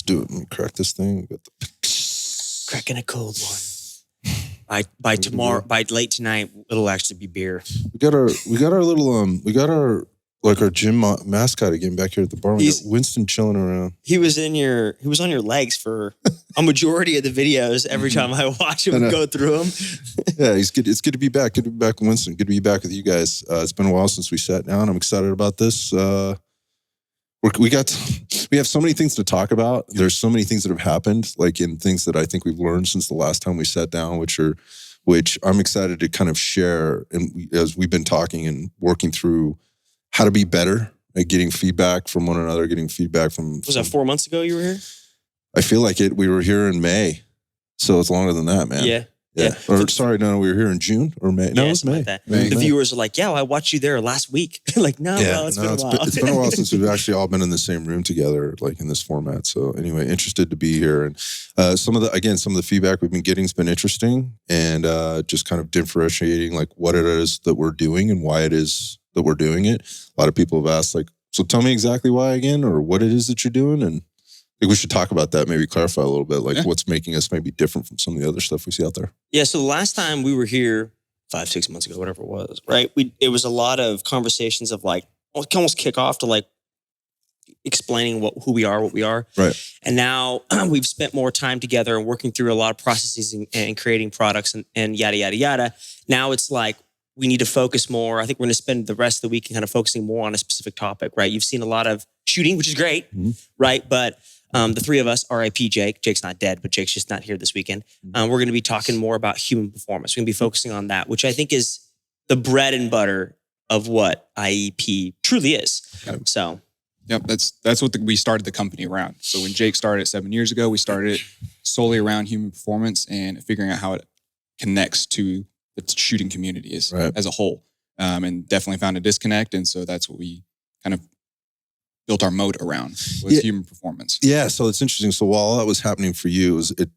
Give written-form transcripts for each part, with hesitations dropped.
do it. Let me crack this thing. We got the cracking a cold one. By tomorrow, by late tonight, it'll actually be beer. We got our gym mascot again back here at the bar. We got Winston chilling around. He was on your legs for a majority of the videos. Every time I watch him go through them. Yeah, he's good. It's good to be back. Good to be back with Winston. Good to be back with you guys. It's been a while since we sat down. I'm excited about this. We have so many things to talk about. There's so many things that have happened, like in things that I think we've learned since the last time we sat down, which I'm excited to kind of share. And as we've been talking and working through how to be better at getting feedback from one another, getting feedback from... Was that 4 months ago you were here? I feel like it. We were here in May. So it's longer than that, man. Yeah. Or sorry, no, we were here in June or May. No, it was May. Like May. The viewers are like, yeah, well, I watched you there last week. Like, no, it's been a while. It's been a while since we've actually all been in the same room together, like in this format. So anyway, interested to be here. And some of the feedback we've been getting has been interesting, and just kind of differentiating like what it is that we're doing and why it is that we're doing it. A lot of people have asked like, so tell me exactly why again, or what it is that you're doing. And I think we should talk about that, maybe clarify a little bit, like what's making us maybe different from some of the other stuff we see out there. Yeah, so the last time we were here 5-6 months ago, whatever it was, right? It was a lot of conversations of like, almost kick off to like explaining who we are, what we are. Right. And now we've spent more time together and working through a lot of processes and creating products and yada, yada, yada. Now it's like, we need to focus more. I think we're going to spend the rest of the week kind of focusing more on a specific topic, right? You've seen a lot of shooting, which is great, right? But the three of us, RIP Jake. Jake's not dead, but Jake's just not here this weekend. We're going to be talking more about human performance. We're going to be focusing on that, which I think is the bread and butter of what IEP truly is. Yep. So, yep, that's what we started the company around. So when Jake started it 7 years ago, we started it solely around human performance and figuring out how it connects to the shooting community as a whole, and definitely found a disconnect. And so that's what we kind of built our moat around, was human performance. Yeah, so it's interesting. So while all that was happening for you, it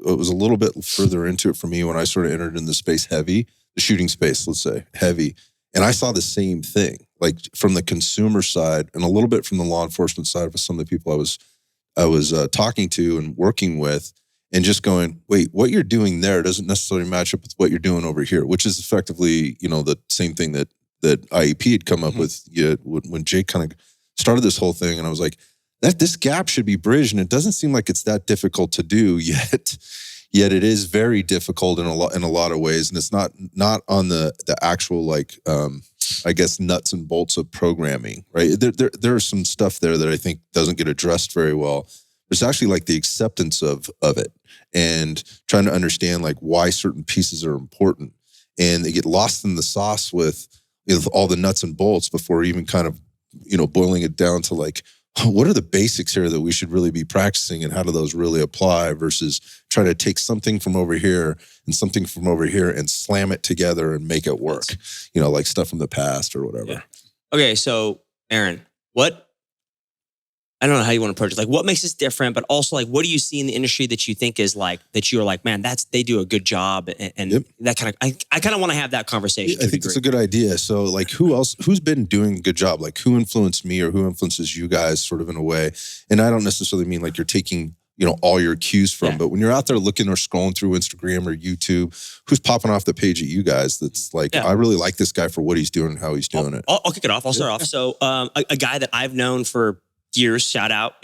was a little bit further into it for me when I sort of entered in the space the shooting space, let's say, heavy. And I saw the same thing, like from the consumer side and a little bit from the law enforcement side with some of the people I was talking to and working with, and just going, wait, what you're doing there doesn't necessarily match up with what you're doing over here, which is effectively, the same thing that IEP had come up with when Jake kind of started this whole thing. And I was like, this gap should be bridged. And it doesn't seem like it's that difficult to do yet it is very difficult in a lot of ways. And it's not on the actual, like, I guess, nuts and bolts of programming, right? There are some stuff there that I think doesn't get addressed very well. There's actually like the acceptance of it and trying to understand like why certain pieces are important. And they get lost in the sauce with all the nuts and bolts before even kind of, boiling it down to like, what are the basics here that we should really be practicing and how do those really apply versus trying to take something from over here and something from over here and slam it together and make it work, like stuff from the past or whatever. Yeah. Okay. So Aaron, I don't know how you want to approach it. Like, what makes this different? But also, like, what do you see in the industry that you think is like that you're like, man, they do a good job, and that kind of. I kind of want to have that conversation. I think it's a good idea. So, like, who's been doing a good job? Like, who influenced me or who influences you guys, sort of in a way? And I don't necessarily mean like you're taking all your cues from, but when you're out there looking or scrolling through Instagram or YouTube, who's popping off the page at you guys? That's like, I really like this guy for what he's doing and how he's doing it. I'll kick it off. I'll start off. So, a guy that I've known for years, shout out,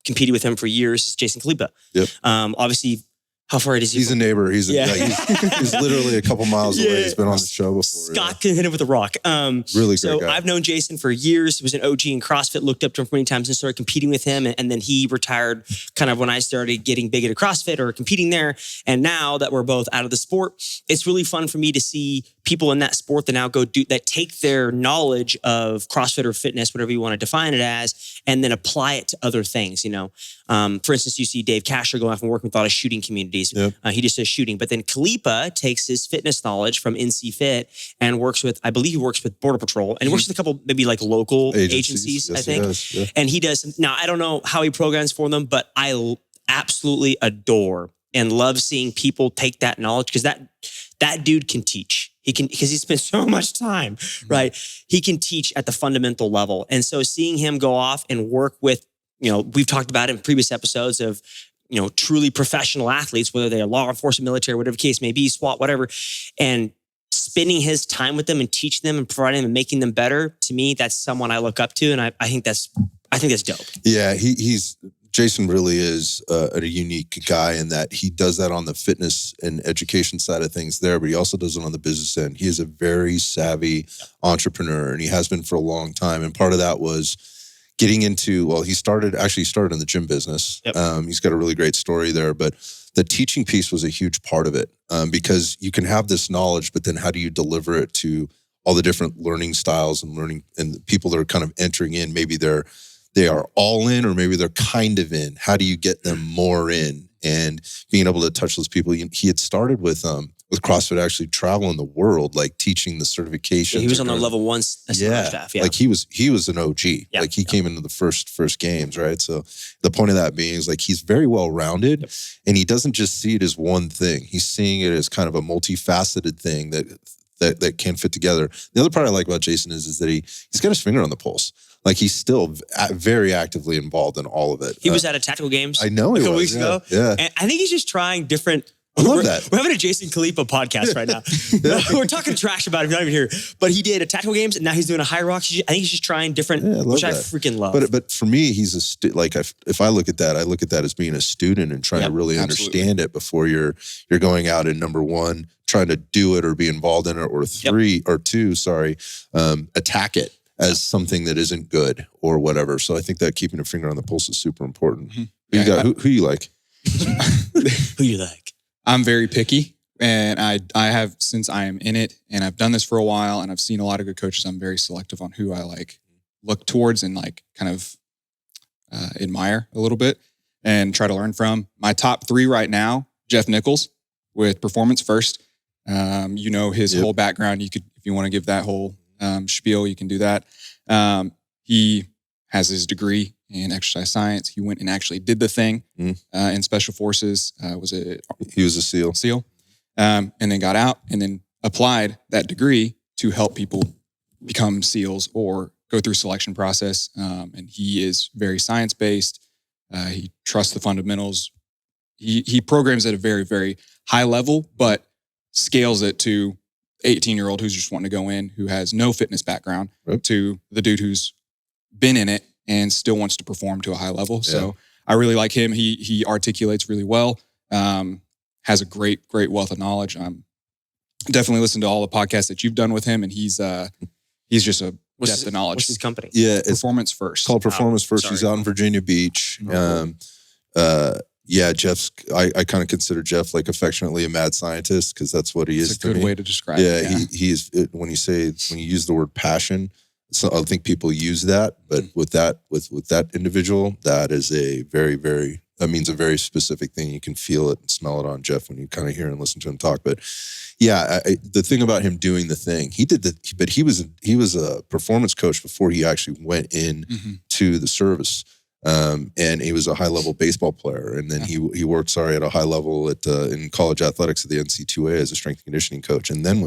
competed with him for years, is Jason Kalipa. Yep. Obviously, how far is he? He's a neighbor. He's literally a couple miles away. He's been on the show before. Scott can hit him with a rock. Really great guy. I've known Jason for years. He was an OG in CrossFit, looked up to him many times and started competing with him. And then he retired kind of when I started getting big into CrossFit or competing there. And now that we're both out of the sport, it's really fun for me to see people in that sport that now that take their knowledge of CrossFit or fitness, whatever you want to define it as, and then apply it to other things. For instance, you see Dave Casher going off and working with a lot of shooting communities. Yep. He just does shooting. But then Kalipa takes his fitness knowledge from NC Fit and I believe he works with Border Patrol and works with a couple maybe like local agencies yes, I think. He does, yeah. And he does. Now, I don't know how he programs for them, but I absolutely adore and love seeing people take that knowledge because that dude can teach. Because he spends so much time, right? He can teach at the fundamental level. And so seeing him go off and work with, we've talked about it in previous episodes of, truly professional athletes, whether they're law enforcement, military, whatever the case may be, SWAT, whatever, and spending his time with them and teaching them and providing them and making them better. To me, that's someone I look up to, and I think that's dope. Yeah, Jason really is a unique guy in that he does that on the fitness and education side of things there, but he also does it on the business end. He is a very savvy entrepreneur, and he has been for a long time. And part of that was getting into, he started in the gym business. Yep. He's got a really great story there, but the teaching piece was a huge part of it, because you can have this knowledge, but then how do you deliver it to all the different learning styles and the people that are kind of entering in? Maybe they are all in, or maybe they're kind of in. How do you get them more in? And being able to touch those people. He had started with CrossFit, actually traveling the world, like teaching the certifications. Yeah, he was on the level 1 staff. Yeah, like he was an OG. Yeah. Like he came into the first games, right? So the point of that being is like he's very well rounded, and he doesn't just see it as one thing. He's seeing it as kind of a multifaceted thing that can fit together. The other part I like about Jason is that he's got his finger on the pulse. Like he's still very actively involved in all of it. He was at a tactical games. I know he was. A couple weeks ago. Yeah. And I think he's just trying different. I love that. We're having a Jason Khalifa podcast right now. We're talking trash about him. You're not even here. But he did a tactical games, and now he's doing a high rocks. I think he's just trying different, which I freaking love. But for me, he's if I look at that, I look at that as being a student and trying to really understand it before you're going out in number 1, trying to do it or be involved in it, or 2, attack it as something that isn't good or whatever. So I think that keeping a finger on the pulse is super important. Mm-hmm. Who you like? Who you like? I'm very picky, and I have, since I am in it, and I've done this for a while, and I've seen a lot of good coaches. I'm very selective on who I look towards and kind of admire a little bit and try to learn from. My top 3 right now: Jeff Nichols with Performance First. His whole background. You could, if you want to give that whole spiel, you can do that. He has his degree in exercise science. He went and actually did the thing in special forces. He was a SEAL. SEAL. And then got out and then applied that degree to help people become SEALs or go through selection process. And he is very science-based. He trusts the fundamentals. He programs at a very, very high level, but scales it to 18-year-old who's just wanting to go in, who has no fitness background, to the dude who's been in it and still wants to perform to a high level. Yeah. So I really like him. He articulates really well, has a great wealth of knowledge. Definitely listen to all the podcasts that you've done with him, and he's just a depth of knowledge. What's his company? Yeah, it's Performance First. It's called Performance First. He's out in Virginia Beach. Jeff's, I kind of consider Jeff like affectionately a mad scientist, because that's what he is. It's a good way to describe it. Yeah, he is. When you use the word passion, so I think people use that, but with that individual, that is that means a very specific thing. You can feel it and smell it on Jeff when you kind of hear and listen to him talk. But yeah, the thing about him doing the thing, but he was a performance coach before he actually went in to the service. And he was a high level baseball player, and then he worked at a high level in college athletics at the NC2A as a strength and conditioning coach, and then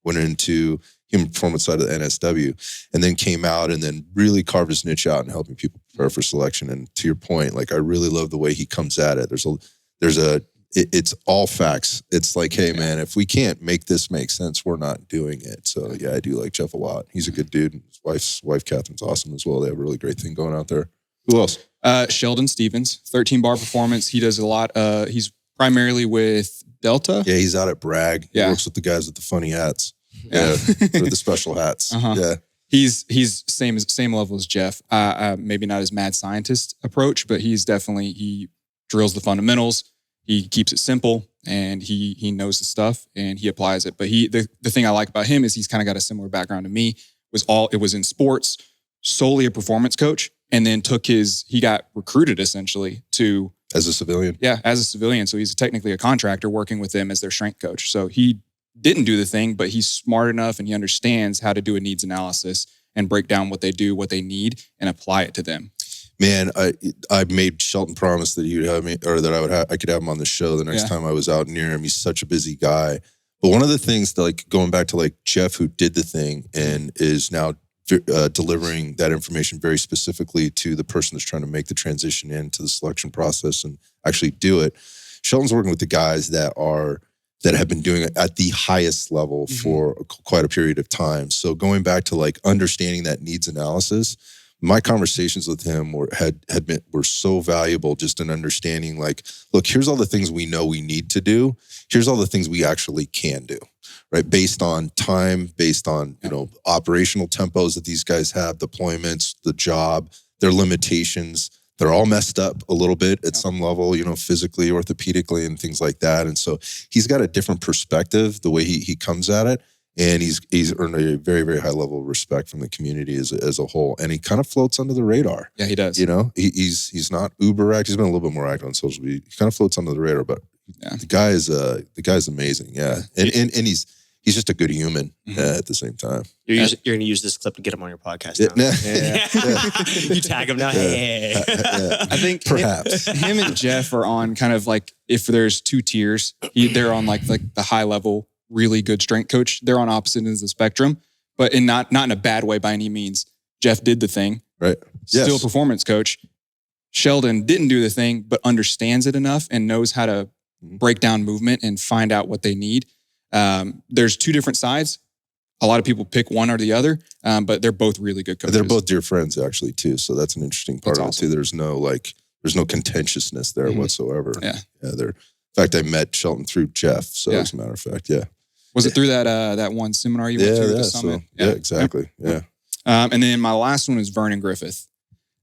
went into human performance side of the NSW, and then came out and then really carved his niche out in helping people prepare for selection. And to your point, like, I really love the way he comes at it. It's all facts. It's like, hey man, if we can't make this make sense, we're not doing it. So yeah, I do like Jeff a lot. He's a good dude. His wife Catherine's awesome as well. They have a really great thing going out there. Who else? Sheldon Stevens, 13 bar performance. He does a lot. He's primarily with Delta. Yeah, he's out at Bragg. He works with the guys with the funny hats. Yeah, with the special hats. Yeah. He's same level as Jeff. Maybe not his mad scientist approach, but he drills the fundamentals. He keeps it simple, and he knows the stuff, and he applies it. But the thing I like about him is he's kind of got a similar background to me. It was in sports, solely a performance coach, and then he got recruited essentially to as a civilian. Yeah, as a civilian. So he's technically a contractor working with them as their strength coach. So he didn't do the thing, but he's smart enough and he understands how to do a needs analysis and break down what they do, what they need, and apply it to them. Man, I made Shelton promise that he would have me, or that I could have him on the show the next time I was out near him. He's such a busy guy. But one of the things, like going back to like Jeff, who did the thing and is now delivering that information very specifically to the person that's trying to make the transition into the selection process and actually do it. Shelton's working with the guys that have been doing it at the highest level for quite a period of time. So going back to like understanding that needs analysis, my conversations with him were so valuable just in understanding like, look, here's all the things we know we need to do. Here's all the things we actually can do, right? Based on time, based on, operational tempos that these guys have, deployments, the job, their limitations. They're all messed up a little bit at some level, physically, orthopedically, and things like that. And so he's got a different perspective, the way he comes at it. And he's earned a very, very high level of respect from the community as a whole. And he kind of floats under the radar. Yeah, he does. He's not uber active. He's been a little bit more active on social media. He kind of floats under the radar, but the guy is amazing. Yeah. And he's just a good human at the same time. You're going to use this clip to get him on your podcast now. You tag him now. Hey. I think perhaps him and Jeff are on kind of like, if there's two tiers, they're on like the high level, really good strength coach. They're on opposite ends of the spectrum, but not in a bad way by any means. Jeff did the thing. Right. Still a performance coach. Sheldon didn't do the thing, but understands it enough and knows how to break down movement and find out what they need. There's two different sides. A lot of people pick one or the other, but they're both really good coaches. They're both dear friends actually too. So that's an interesting part of it too. There's no contentiousness there whatsoever. Yeah. In fact, I met Shelton through Jeff. So as a matter of fact, Was it through that one seminar you went to at the summit? So, exactly. Yeah. And then my last one is Vernon Griffith.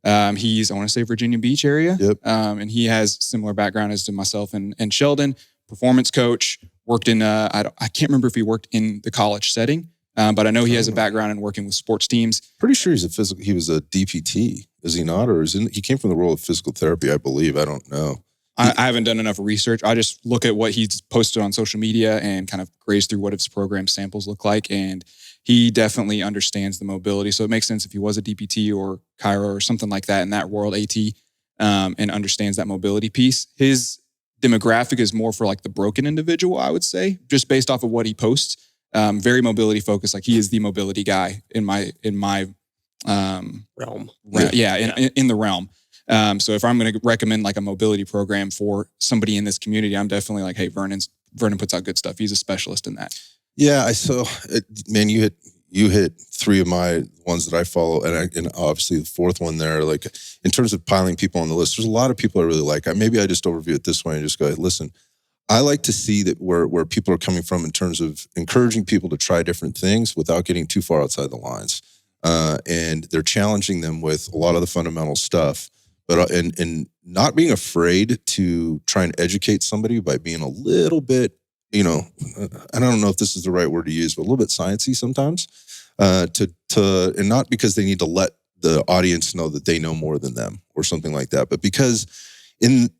He's, I want to say, Virginia Beach area. Yep. And he has similar background as to myself and Sheldon, performance coach, worked in, I can't remember if he worked in the college setting, but I know he has a background in working with sports teams. Pretty sure he was a DPT, is he not? Or he came from the world of physical therapy, I believe. I don't know. I haven't done enough research. I just look at what he's posted on social media and kind of graze through what his program samples look like. And he definitely understands the mobility. So it makes sense if he was a DPT or chiro or something like that in that world, AT, and understands that mobility piece. His demographic is more for like the broken individual, I would say, just based off of what he posts. Very mobility focused. Like he is the mobility guy in my realm. In the realm. So if I'm going to recommend like a mobility program for somebody in this community, I'm definitely like, hey, Vernon puts out good stuff. He's a specialist in that. Yeah, man, you hit three of my ones that I follow, and obviously the fourth one there. Like in terms of piling people on the list, there's a lot of people I really like. Maybe I just overview it this way and just go, listen, I like to see that where people are coming from in terms of encouraging people to try different things without getting too far outside the lines, and they're challenging them with a lot of the fundamental stuff. But and not being afraid to try and educate somebody by being a little bit, I don't know if this is the right word to use, but a little bit sciencey sometimes, and not because they need to let the audience know that they know more than them or something like that, but because in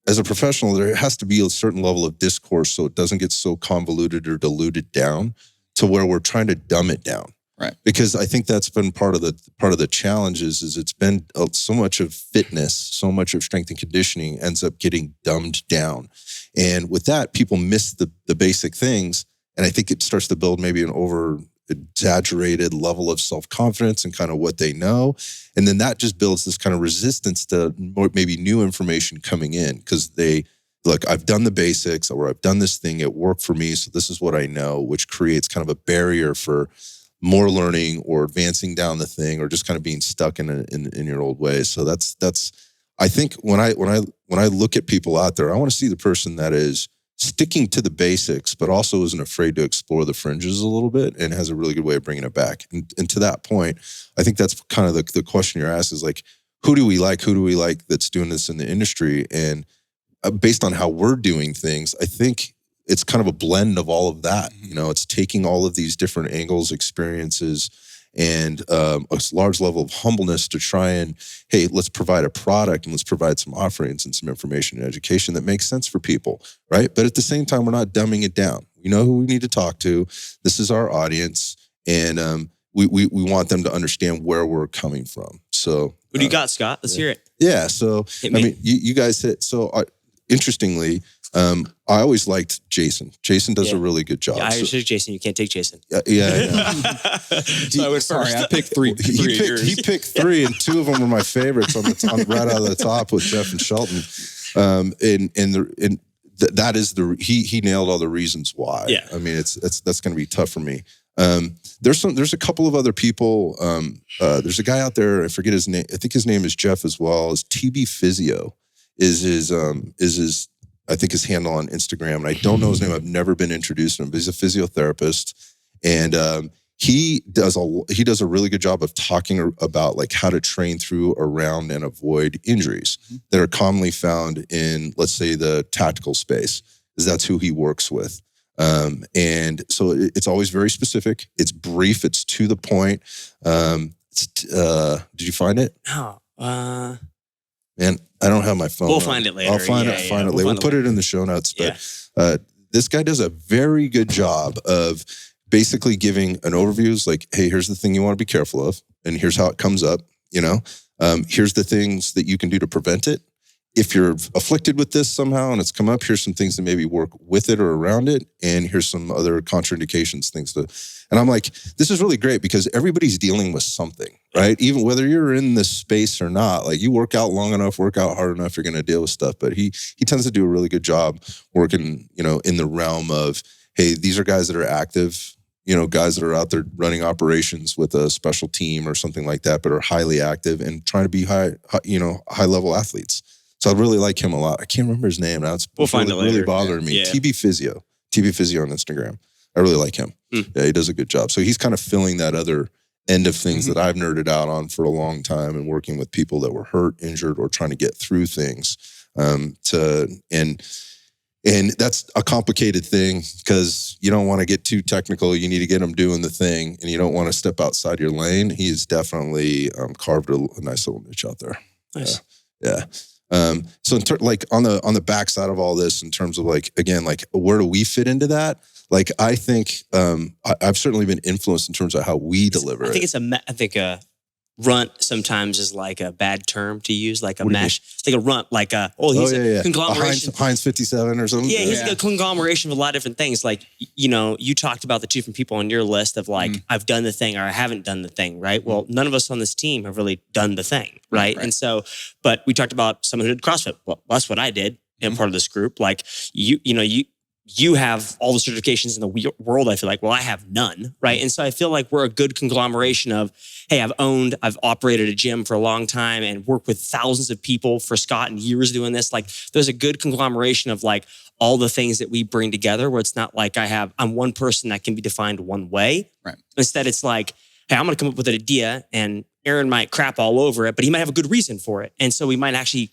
as a professional, there has to be a certain level of discourse so it doesn't get so convoluted or diluted down to where we're trying to dumb it down. Right. Because I think that's been part of the challenges is it's been so much of fitness, so much of strength and conditioning ends up getting dumbed down. And with that, people miss the basic things. And I think it starts to build maybe an over exaggerated level of self-confidence and kind of what they know. And then that just builds this kind of resistance to maybe new information coming in because look, I've done the basics or I've done this thing, it worked for me. So this is what I know, which creates kind of a barrier for more learning or advancing down the thing or just kind of being stuck in your old ways. So that's I think when I look at people out there, I want to see the person that is sticking to the basics, but also isn't afraid to explore the fringes a little bit and has a really good way of bringing it back. And to that point, I think that's kind of the question you're asked is like, who do we like that's doing this in the industry? And based on how we're doing things, I think it's kind of a blend of all of that. It's taking all of these different angles, experiences, and a large level of humbleness to try and, hey, let's provide a product and let's provide some offerings and some information and education that makes sense for people, right? But at the same time, we're not dumbing it down. We know who we need to talk to. This is our audience, and we want them to understand where we're coming from. So, what do you got, Scott? Let's hear it. Yeah. So, I mean, you guys hit so. Interestingly, I always liked Jason. Jason does a really good job. Yeah, I took Jason. You can't take Jason. Yeah. So I went first. I picked three. He picked three, and two of them were my favorites on right out of the top with Jeff and Shelton. That is he nailed all the reasons why. Yeah. I mean, that's going to be tough for me. There's a couple of other people. There's a guy out there. I forget his name. I think his name is Jeff as well. Is TB Physio is his I think his handle on Instagram, and I don't know his name. I've never been introduced to him, but he's a physiotherapist, and he does a really good job of talking about like how to train through, around, and avoid injuries that are commonly found in, let's say, the tactical space, because that's who he works with. And so it's always very specific. It's brief. It's to the point. Did you find it? No. Man, I don't have my phone. We'll find it later. I'll find it later. We'll put it in the show notes. But this guy does a very good job of basically giving an overview. It's like, hey, here's the thing you want to be careful of, and here's how it comes up. Here's the things that you can do to prevent it. If you're afflicted with this somehow and it's come up, here's some things that maybe work with it or around it. And here's some other contraindications, and I'm like, this is really great because everybody's dealing with something, right? Even whether you're in this space or not, like you work out long enough, work out hard enough, you're going to deal with stuff. But he tends to do a really good job working, in the realm of, hey, these are guys that are active, guys that are out there running operations with a special team or something like that, but are highly active and trying to be high level athletes. So I really like him a lot. I can't remember his name now. It's really bothering me. Yeah. TB Physio on Instagram. I really like him. Yeah, he does a good job. So he's kind of filling that other end of things that I've nerded out on for a long time, and working with people that were hurt, injured, or trying to get through things. And that's a complicated thing because you don't want to get too technical. You need to get them doing the thing, and you don't want to step outside your lane. He's definitely carved a nice little niche out there. Nice. Yeah. So on the backside of all this, in terms of where do we fit into that? Like, I think I've certainly been influenced in terms of how we deliver it. I think a runt sometimes is like a bad term to use, like a mesh. It's like a runt, like a conglomeration. A Heinz 57 or something. Yeah, he's like a conglomeration of a lot of different things. Like, you talked about the two different people on your list of like, I've done the thing or I haven't done the thing, right? Well, none of us on this team have really done the thing, right? And so, but we talked about someone who did CrossFit. Well, that's what I did in part of this group. Like, you have all the certifications in the world. I feel like, well, I have none, right? And so I feel like we're a good conglomeration of, hey, I've operated a gym for a long time and worked with thousands of people for Scott and years doing this. Like, there's a good conglomeration of like all the things that we bring together, where it's not like I'm one person that can be defined one way. Right. Instead, it's like, hey, I'm going to come up with an idea, and Aaron might crap all over it, but he might have a good reason for it. And so we might actually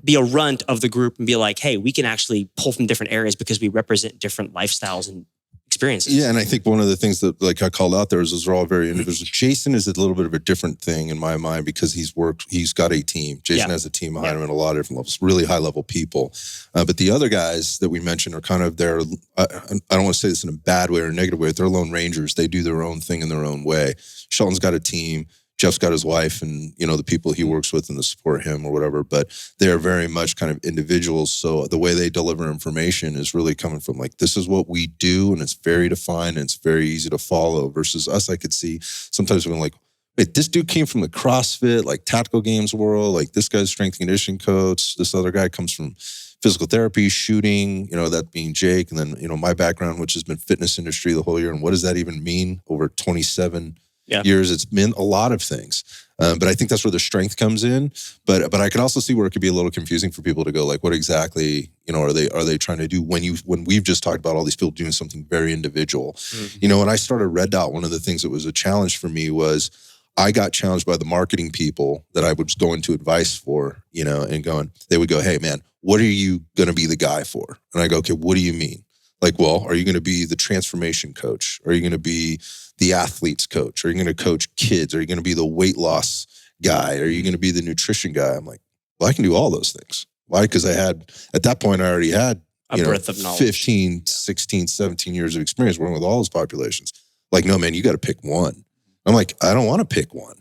be a runt of the group and be like, hey, we can actually pull from different areas because we represent different lifestyles and experiences. Yeah, and I think one of the things that I called out there is those are all very individual. Jason is a little bit of a different thing in my mind because he's got a team. Jason has a team behind him at a lot of different levels, really high level people. But the other guys that we mentioned are kind of I don't want to say this in a bad way or a negative way, but they're lone rangers. They do their own thing in their own way. Shelton's got a team. Jeff's got his wife and, the people he works with and the support him or whatever, but they're very much kind of individuals. So the way they deliver information is really coming from like, this is what we do, and it's very defined and it's very easy to follow, versus us. I could see sometimes when like, wait, this dude came from the CrossFit, like tactical games world, like this guy's strength and conditioning coach. This other guy comes from physical therapy, shooting, that being Jake. And then, my background, which has been fitness industry the whole year. And what does that even mean over 27 years? It's been a lot of things. But I think that's where the strength comes in. But I can also see where it could be a little confusing for people to go like, what exactly, are they trying to do when we've just talked about all these people doing something very individual. When I started Red Dot, one of the things that was a challenge for me was I got challenged by the marketing people that I was going to advice for, and they would go, hey man, what are you going to be the guy for? And I go, okay, what do you mean? Like, well, are you going to be the transformation coach? Are you going to be the athletes coach? Are you going to coach kids? Are you going to be the weight loss guy? Are you going to be the nutrition guy? I'm like, well, I can do all those things. Why? Because at that point, I already had a breadth of knowledge. 15, 16, 17 years of experience working with all those populations. Like, no, man, you got to pick one. I'm like, I don't want to pick one.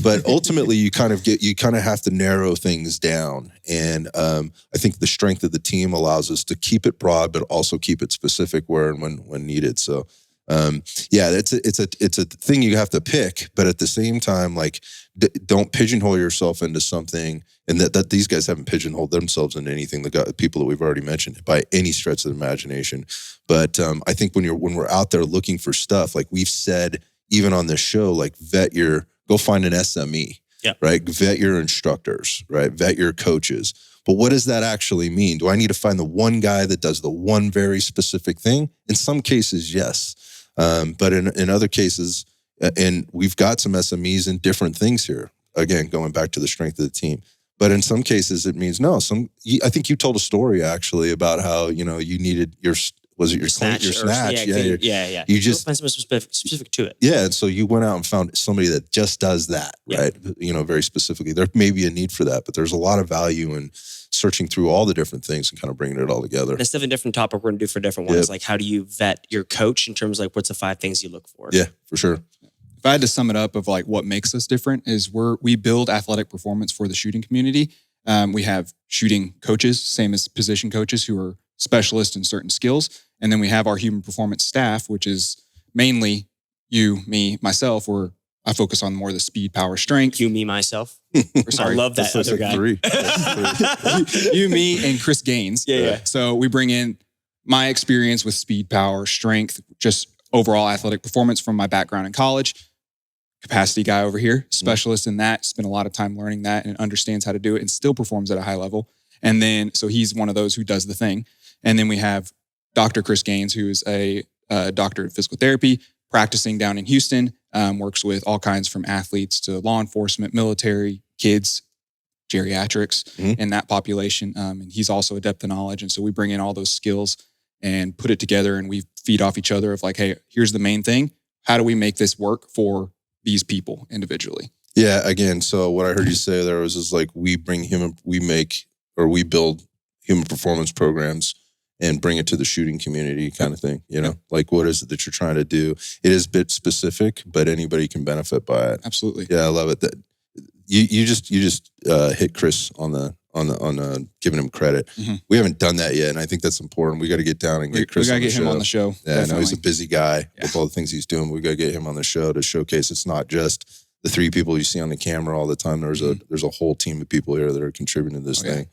But ultimately, you kind of have to narrow things down. And I think the strength of the team allows us to keep it broad, but also keep it specific where and when needed. So, it's a thing you have to pick, but at the same time, like, don't pigeonhole yourself into something. And that these guys haven't pigeonholed themselves into anything. The people that we've already mentioned by any stretch of the imagination. But I think when we're out there looking for stuff, like we've said, even on this show, like go find an SME, right? Vet your instructors, right? Vet your coaches. But what does that actually mean? Do I need to find the one guy that does the one very specific thing? In some cases, yes. But in other cases, and we've got some SMEs in different things here. Again, going back to the strength of the team. But in some cases, it means no. I think you told a story actually about how, you needed your snatch? Yeah. You just find something specific to it. Yeah, and so you went out and found somebody that just does that, right? Very specifically. There may be a need for that, but there's a lot of value in searching through all the different things and kind of bringing it all together. That's definitely a different topic we're going to do for different ones. Like, how do you vet your coach in terms of like, what's the 5 things you look for? Yeah, for sure. If I had to sum it up of like what makes us different is we build athletic performance for the shooting community. We have shooting coaches, same as position coaches who are specialists in certain skills. And then we have our human performance staff, which is mainly you, me, myself, where I focus on more of the speed, power, strength. You, me, myself. Sorry. I love that other guy. 3. You, me, and Chris Gaines. Yeah. So we bring in my experience with speed, power, strength, just overall athletic performance from my background in college. Capacity guy over here, specialist in that, spent a lot of time learning that and understands how to do it and still performs at a high level. And then, so he's one of those who does the thing. And then we have Dr. Chris Gaines, who is a doctor in physical therapy, practicing down in Houston, works with all kinds from athletes to law enforcement, military, kids, geriatrics, in that population. And he's also a depth of knowledge. And so we bring in all those skills and put it together and we feed off each other of like, hey, here's the main thing. How do we make this work for these people individually? Yeah, again, so what I heard you say there was like we build human performance programs and bring it to the shooting community kind of thing, like what is it that you're trying to do? It is a bit specific, but anybody can benefit by it. Absolutely. Yeah, I love it. That you just hit Chris on giving him credit. We haven't done that yet, and I think that's important. We got to get down and get Chris. We got to get him on the show. Yeah, I know he's a busy guy with all the things he's doing. We got to get him on the show to showcase it's not just the 3 people you see on the camera all the time. There's a whole team of people here that are contributing to this thing.